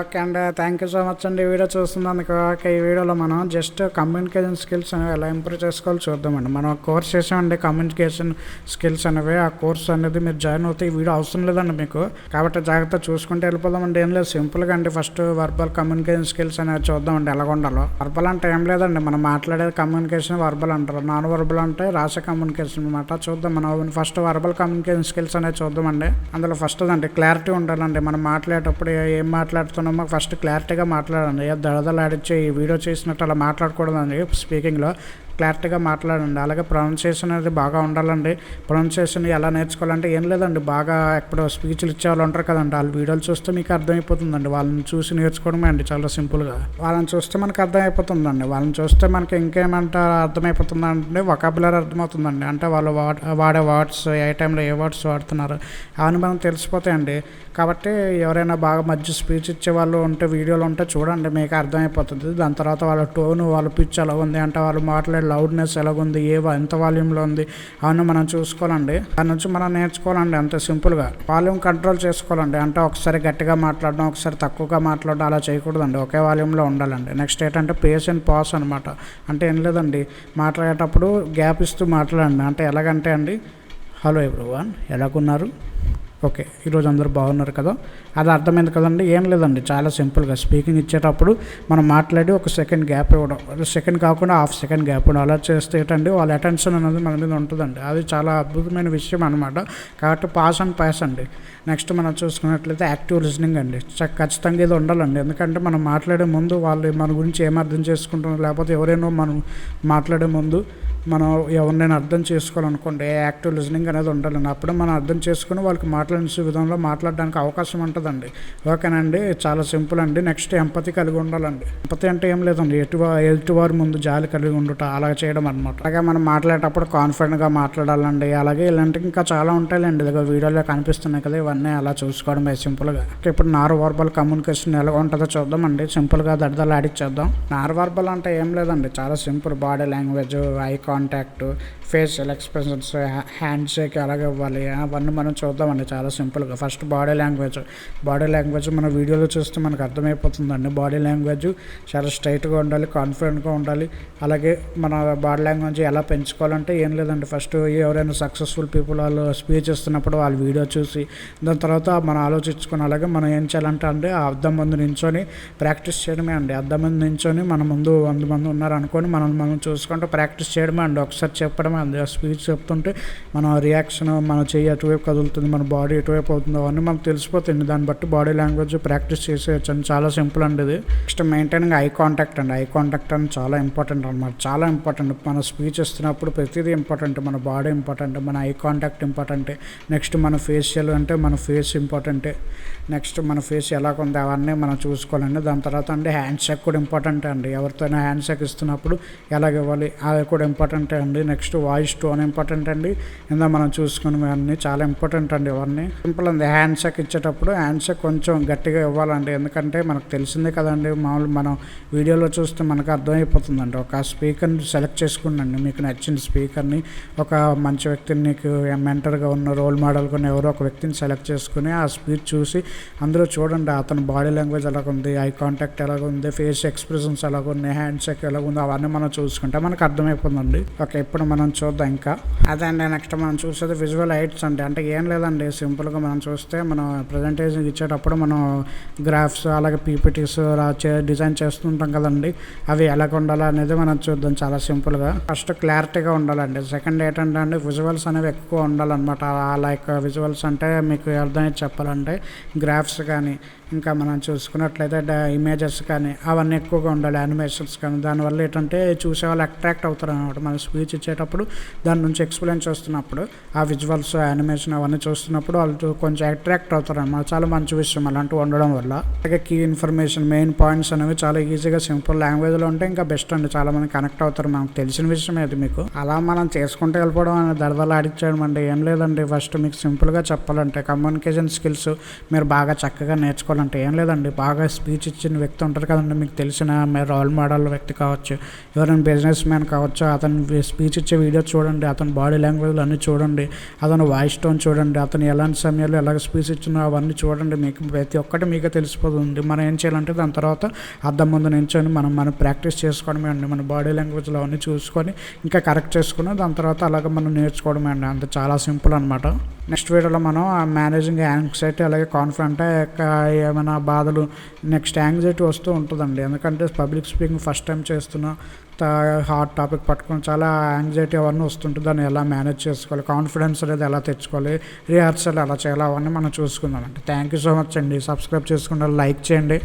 Okay అండి. Thank you so much అండి ఈ వీడియో చూస్తున్నందుకు. ఓకే, ఈ వీడియోలో మనం జస్ట్ కమ్యూనికేషన్ స్కిల్స్ అనేవి ఎలా ఇంప్రూవ్ చేసుకోవాలో చూద్దామండి. మనం కోర్స్ చేసామండి కమ్యూనికేషన్ స్కిల్స్ అనేవి. ఆ కోర్స్ అనేది మీరు జాయిన్ అవుతే ఈ వీడియో అవసరం లేదండి మీకు, కాబట్టి జాగ్రత్త చూసుకుంటే వెళ్ళిపోదామండి. ఏం లేదు, సింపుల్గా అండి. ఫస్ట్ వర్బల్ కమ్యూనికేషన్ స్కిల్స్ అనేవి చూద్దామండి ఎలా ఉండాలో. వర్బల్ అంటే ఏం లేదండి, మనం మాట్లాడేది కమ్యూనికేషన్ వర్బల్ అంటారు. నాన్ వర్బల్ అంటే రాసే కమ్యూనికేషన్ అనమాట. చూద్దాం మనం ఫస్ట్ వర్బల్ కమ్యూనికేషన్ స్కిల్స్ అనేది చూద్దామండి. అందులో ఫస్ట్ అండి క్లారిటీ ఉండాలండి. మనం మాట్లాడేటప్పుడు ఏం మాట్లాడుతున్నామో ఫస్ట్ క్లారిటీగా మాట్లాడండి. దడదలాడిచ్చి ఈ వీడియో చేసినట్టు అలా మాట్లాడకూడదండి. స్పీకింగ్లో క్లారిటీగా మాట్లాడండి. అలాగే ప్రొనౌన్సియేషన్ అనేది బాగా ఉండాలండి. ప్రొనౌన్సియేషన్ ఎలా నేర్చుకోవాలంటే ఏం లేదండి, బాగా ఇప్పుడు స్పీచ్లు ఇచ్చే వాళ్ళు ఉంటారు కదండి, వాళ్ళ వీడియోలు చూస్తే మీకు అర్థమైపోతుందండి. వాళ్ళని చూసి నేర్చుకోవడమే అండి చాలా సింపుల్గా. వాళ్ళని చూస్తే మనకు అర్థమైపోతుందండి. వాళ్ళని చూస్తే మనకి ఇంకేమంటే అర్థమైపోతుందంటే వొకాబులరీ అర్థమవుతుందండి. అంటే వాళ్ళు వాడే వర్డ్స్, ఏ టైంలో ఏ వర్డ్స్ వాడుతున్నారు అవన్నీ మనం తెలిసిపోతాయండి. కాబట్టి ఎవరైనా బాగా మంచి స్పీచ్ ఇచ్చే వాళ్ళు ఉంటే వీడియోలు ఉంటే చూడండి, మీకు అర్థమైపోతుంది. దాని తర్వాత వాళ్ళ టోను, వాళ్ళ పిచ్ ఎలా ఉంది, అంటే వాళ్ళు మాట్లాడే లౌడ్నెస్ ఎలాగుంది, ఎంత వాల్యూమ్లో ఉంది అవన్నీ మనం చూసుకోవాలండి. దాని నుంచి మనం నేర్చుకోవాలండి అంతే సింపుల్గా. వాల్యూమ్ కంట్రోల్ చేసుకోవాలండి. అంటే ఒకసారి గట్టిగా మాట్లాడడం, ఒకసారి తక్కువగా మాట్లాడడం అలా చేయకూడదండి. ఒకే వాల్యూమ్లో ఉండాలండి. నెక్స్ట్ ఏంటంటే పేస్ అండ్ పాస్ అనమాట. అంటే ఏం లేదండి, మాట్లాడేటప్పుడు గ్యాప్ ఇస్తూ మాట్లాడండి. అంటే ఎలాగంటే అండి, హలో ఎవ్రీవన్, ఎలాగున్నారు, ఓకే ఈరోజు అందరూ బాగున్నారు కదా, అది అర్థమైంది కదండి. ఏం లేదండి, చాలా సింపుల్గా స్పీకింగ్ ఇచ్చేటప్పుడు మనం మాట్లాడి ఒక సెకండ్ గ్యాప్ ఇవ్వడం, సెకండ్ కాకుండా హాఫ్ సెకండ్ గ్యాప్ ఇవ్వడం. అలా చేస్తే ఏంటండి వాళ్ళ అటెన్షన్ అనేది మన మీద ఉంటుందండి. అది చాలా అద్భుతమైన విషయం అనమాట. కాబట్టి పాస్ అండ్ పాస్ అండి. నెక్స్ట్ మనం చూసుకున్నట్లయితే యాక్టివ్ లిజనింగ్ అండి. ఖచ్చితంగా ఇది ఉండాలండి. ఎందుకంటే మనం మాట్లాడే ముందు వాళ్ళు మన గురించి ఏం అర్థం చేసుకుంటున్నారు, లేకపోతే ఎవరైనా మనం మాట్లాడే ముందు మనం ఎవరినైనా అర్థం చేసుకోవాలనుకోండి, యాక్టివ్ లిజనింగ్ అనేది ఉండాలండి. అప్పుడు మనం అర్థం చేసుకుని వాళ్ళకి మాట్లాడే విధంలో మాట్లాడడానికి అవకాశం ఉంటుందండి. ఓకేనండి, చాలా సింపుల్ అండి. నెక్స్ట్ ఎంపతి కలిగి ఉండాలండి. ఎంపతి అంటే ఏం లేదండి, ఎదుటివారి ముందు జాలి కలిగి ఉండుట, అలా చేయడం అనమాట. అలాగే మనం మాట్లాడేటప్పుడు కాన్ఫిడెంట్గా మాట్లాడాలండి. అలాగే ఇలాంటివి ఇంకా చాలా ఉంటాయండి, ఇదిగో వీడియోలో కనిపిస్తున్నాయి కదా, ఇవన్నీ అలా చూసుకోవడమే సింపుల్గా. ఇప్పుడు నాన్ వర్బల్ కమ్యూనికేషన్ ఎలా ఉంటుందో చూద్దామండి. సింపుల్గా దడదలు ఆడిచ్చేద్దాం. నాన్ వర్బల్ అంటే ఏం లేదండి, చాలా simple. Body language, eye contact, facial expressions, hand shake ఎలాగ ఇవ్వాలి అవన్నీ మనం చూద్దామండి చాలా సింపుల్గా. ఫస్ట్ బాడీ లాంగ్వేజ్ మన వీడియోలో చూస్తే మనకు అర్థమైపోతుందండి. బాడీ లాంగ్వేజ్ చాలా స్ట్రైట్గా ఉండాలి, కాన్ఫిడెంట్గా ఉండాలి. అలాగే మన బాడీ లాంగ్వేజ్ ఎలా పెంచుకోవాలంటే ఏం లేదండి, ఫస్ట్ ఎవరైనా సక్సెస్ఫుల్ పీపుల్ వాళ్ళు స్పీచ్ ఇస్తున్నప్పుడు వాళ్ళ వీడియో చూసి దాని తర్వాత మనం ఆలోచించుకొని, అలాగే మనం ఏం చేయాలంటే అండి ఆ అద్దం ముందు నించొని ప్రాక్టీస్ చేయడమే అండి. అద్దం ముందు నించొని మన ముందు 100 మంది ఉన్నారు అనుకొని మనం చూసుకుంటూ ప్రాక్టీస్ చేయడమే అండి. ఒకసారి చెప్పడమే అండి. ఆ స్పీచ్ చెప్తుంటే మన రియాక్షన్, మన చెయ్యి ఎటువైపు కదులుతుంది, మన బాడీ ఎటువైపు అవుతుందో అవన్నీ మనకు తెలిసిపోతుంది. దాన్ని బట్టి బాడీ లాంగ్వేజ్ ప్రాక్టీస్ చేసేయచ్చు అండి. చాలా సింపుల్ అండి ఇది. నెక్స్ట్ మెయింటైనింగ్ ఐ కాంటాక్ట్ అండి. ఐ కాంటాక్ట్ అని చాలా ఇంపార్టెంట్ అనమాట. చాలా ఇంపార్టెంట్. మన స్పీచ్ ఇస్తున్నప్పుడు ప్రతిదీ ఇంపార్టెంట్. మన బాడీ ఇంపార్టెంట్, మన ఐ కాంటాక్ట్ ఇంపార్టెంటే. నెక్స్ట్ మన ఫేషియల్ అంటే మన ఫేస్ ఇంపార్టెంటే. నెక్స్ట్ మన ఫేస్ ఎలాగుంది అవన్నీ మనం చూసుకోవాలండి. దాని తర్వాత అంటే హ్యాండ్ షేక్ కూడా ఇంపార్టెంట్ అండి. ఎవరితోనైనా హ్యాండ్ షేక్ ఇస్తున్నప్పుడు ఎలాగ ఇవ్వాలి అది కూడా ఇంపార్టెంటే అండి. నెక్స్ట్ వాయిస్ టోన్ ఇంపార్టెంట్ అండి. ఇందా మనం చూసుకునే అన్నీ చాలా ఇంపార్టెంట్ అండి. ఇవన్నీ సింపుల్ అండి. హ్యాండ్ షేక్ ఇచ్చేటప్పుడు హ్యాండ్ షేక్ కొంచెం గట్టిగా ఇవ్వాలండి. ఎందుకంటే మనకు తెలిసిందే కదండి, మామూలు మనం వీడియోలో చూస్తే మనకు అర్థమైపోతుందండి. ఒక స్పీకర్ని సెలెక్ట్ చేసుకుండండి, మీకు నచ్చిన స్పీకర్ని, ఒక మంచి వ్యక్తిని, నీకు మెంటర్గా ఉన్న రోల్ మోడల్గా ఉన్న ఎవరో ఒక వ్యక్తిని సెలెక్ట్ చేసుకుని ఆ స్పీచ్ చూసి అందులో చూడండి అతని బాడీ లాంగ్వేజ్ ఎలాగుంది, ఐ కాంటాక్ట్ ఎలాగుంది, ఫేస్ ఎక్స్ప్రెషన్స్ ఎలాగున్నాయి, హ్యాండ్ షేక్ ఎలాగుంది అవన్నీ మనం చూసుకుంటే మనకు అర్థమైపోతుందండి. ఓకే, ఇప్పుడు మనం చూద్దాం ఇంకా అదే అండి. నెక్స్ట్ మనం చూసేది విజువల్ ఎయిడ్స్ అండి. అంటే ఏం లేదండి, సింపుల్గా మనం చూస్తే మనం ప్రజెంటేషన్ ఇచ్చేటప్పుడు మనం గ్రాఫ్స్ అలాగే పీపీటీస్ డిజైన్ చేస్తుంటాం కదండి, అవి ఎలాగ ఉండాలి అనేది మనం చూద్దాం చాలా సింపుల్గా. ఫస్ట్ క్లారిటీగా ఉండాలండి. సెకండ్ ఏంటంటే అండి విజువల్స్ అనేవి ఎక్కువ ఉండాలన్నమాట. లైక్ విజువల్స్ అంటే మీకు అర్థమైతే చెప్పాలంటే గ్రాఫ్స్ కానీ, ఇంకా మనం చూసుకున్నట్లయితే ఇమేజెస్ కానీ అవన్నీ ఎక్కువగా ఉండాలి, యానిమేషన్స్ కానీ. దానివల్ల ఏంటంటే చూసే వాళ్ళు అట్రాక్ట్ అవుతారు అనమాట. మన స్పీచ్ ఇచ్చేటప్పుడు దాని నుంచి ఎక్స్ప్లెయిన్ చేస్తున్నప్పుడు ఆ విజువల్స్, యానిమేషన్ అవన్నీ చూస్తున్నప్పుడు వాళ్ళు కొంచెం అట్రాక్ట్ అవుతారు అనమాట. చాలా మంచి విషయం అలాంటివి ఉండడం వల్ల. అలాగే కీ ఇన్ఫర్మేషన్, మెయిన్ పాయింట్స్ అనేవి చాలా ఈజీగా సింపుల్ లాంగ్వేజ్లో ఉంటే ఇంకా బెస్ట్ అండి. చాలా మంది కనెక్ట్ అవుతారు. మనకు తెలిసిన విషయం అది మీకు. అలా మనం చేసుకుంటూ వెళ్ళిపోవడం అనేది దడదలు ఆడిచ్చేయడం అండి. ఏం లేదండి, ఫస్ట్ మీకు సింపుల్గా చెప్పాలంటే కమ్యూనికేషన్ స్కిల్స్ మీరు బాగా చక్కగా నేర్చుకోవాలంటే ఏం లేదండి, బాగా స్పీచ్ ఇచ్చిన వ్యక్తి ఉంటారు కదండి, మీకు తెలిసిన మీ రోల్ మోడల్ వ్యక్తి కావచ్చు, ఎవరైనా బిజినెస్ మ్యాన్ కావచ్చు, అతని అతను స్పీచ్ ఇచ్చే వీడియో చూడండి, అతని బాడీ లాంగ్వేజ్లు అన్నీ చూడండి, అతను వాయిస్ టోన్ చూడండి, అతను ఎలాంటి సమయాల్లో ఎలాగ స్పీచ్ ఇచ్చినా అవన్నీ చూడండి. మీకు ప్రతి ఒక్కటి మీకే తెలిసిపోతుంది. మనం ఏం చేయాలంటే దాని తర్వాత అద్దం ముందు నించొని మనం ప్రాక్టీస్ చేసుకోవడమే అండి. మన బాడీ లాంగ్వేజ్లో అవన్నీ చూసుకొని ఇంకా కరెక్ట్ చేసుకుని దాని తర్వాత అలాగ మనం నేర్చుకోవడమే అండి. అంత చాలా సింపుల్ అనమాట. నెక్స్ట్ వీడియోలో మనం మేనేజింగ్ యాంగ్జైటీ అలాగే కాన్ఫిడెంట్ ఏమైనా బాధలు నెక్స్ట్ యాంగ్జైటీ వస్తూ ఉంటుందండి. ఎందుకంటే పబ్లిక్ స్పీకింగ్ ఫస్ట్ టైం చేస్తున్నా హాట్ టాపిక్ పట్టుకొని చాలా యాంగ్జైటీ అవన్నీ వస్తుంటుంది. దాన్ని ఎలా మేనేజ్ చేసుకోవాలి, కాన్ఫిడెన్స్ అనేది ఎలా తెచ్చుకోవాలి, రిహార్సల్ ఎలా చేయాలి అవన్నీ మనం చూసుకుందామండి. థ్యాంక్ యూ సో మచ్ అండి. సబ్స్క్రైబ్ చేసుకుంటే లైక్ చేయండి.